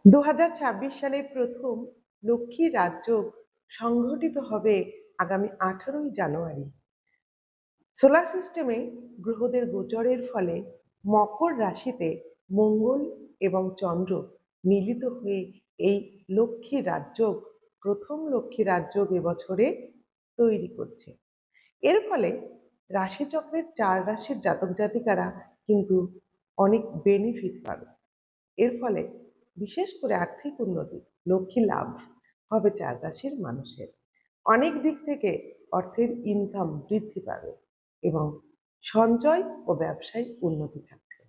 2026 সালে প্রথম লক্ষ্মী রাজযোগ সংঘটিত হবে আগামী 18ই জানুয়ারি। সোলার সিস্টেমে গ্রহদের গোচরের ফলে মকর রাশিতে মঙ্গল এবং চন্দ্র মিলিত হয়ে এই লক্ষ্মী রাজযোগ, প্রথম লক্ষ্মী রাজযোগ এবছরে তৈরি করছে। এর ফলে রাশিচক্রের 4 রাশির জাতক জাতিকারা কিন্তু অনেক বেনিফিট পাবে। এর ফলে বিশেষ করে আর্থিক উন্নতি, লক্ষ্মী লাভ হবে 4 রাশির মানুষের। অনেক দিক থেকে অর্থের ইনকাম বৃদ্ধি পাবে এবং সঞ্চয় ও ব্যবসায় উন্নতি থাকছে।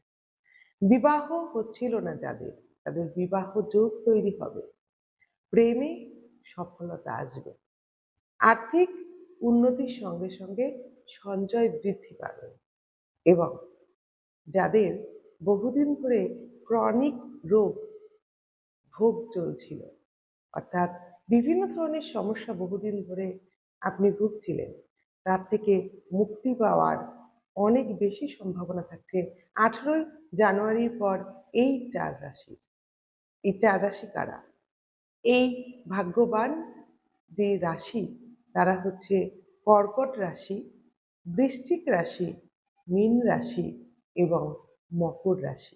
বিবাহ হচ্ছিল না যাদের, তাদের বিবাহ যোগ তৈরি হবে। প্রেমে সফলতা আসবে। আর্থিক উন্নতির সঙ্গে সঙ্গে সঞ্চয় বৃদ্ধি পাবে এবং যাদের বহুদিন ধরে ক্রনিক রোগ ভোগ চলছিল, অর্থাৎ বিভিন্ন ধরনের সমস্যা বহুদিন ধরে আপনি ভুগছিলেন, তার থেকে মুক্তি পাওয়ার অনেক বেশি সম্ভাবনা থাকছে 18ই জানুয়ারির পর। এই 4 রাশির, এই 4 রাশি কারা? এই ভাগ্যবান যে রাশি তারা হচ্ছে কর্কট রাশি, বৃশ্চিক রাশি, মীন রাশি এবং মকর রাশি।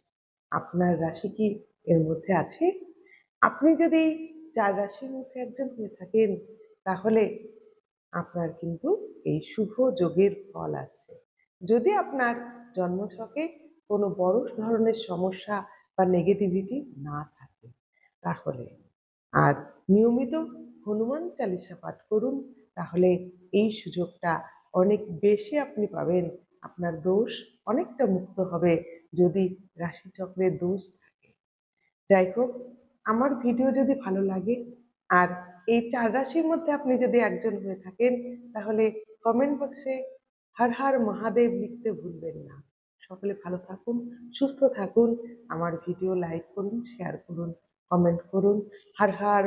আপনার রাশি কি এর মধ্যে আছে? আপনি যদি 4 রাশির মধ্যে একজন হয়ে থাকেন, তাহলে আপনার কিন্তু এই শুভ যোগের ফল আসছে। যদি আপনার জন্মছকে কোনো বড় ধরনের সমস্যা বা নেগেটিভিটি না থাকে তাহলে, আর নিয়মিত হনুমান চালিসা পাঠ করুন, তাহলে এই সুযোগটা অনেক বেশি আপনি পাবেন। আপনার দোষ অনেকটা মুক্ত হবে যদি রাশিচক্রের দোষ থাকে। যাই হোক, আমার ভিডিও যদি ভালো লাগে আর এই 4 রাশির মধ্যে আপনি যদি একজন হয়ে থাকেন, তাহলে কমেন্ট বক্সে হর হর মহাদেব লিখতে ভুলবেন না। সকলে ভালো থাকুন, সুস্থ থাকুন। আমার ভিডিও লাইক করুন, শেয়ার করুন, কমেন্ট করুন। হর হর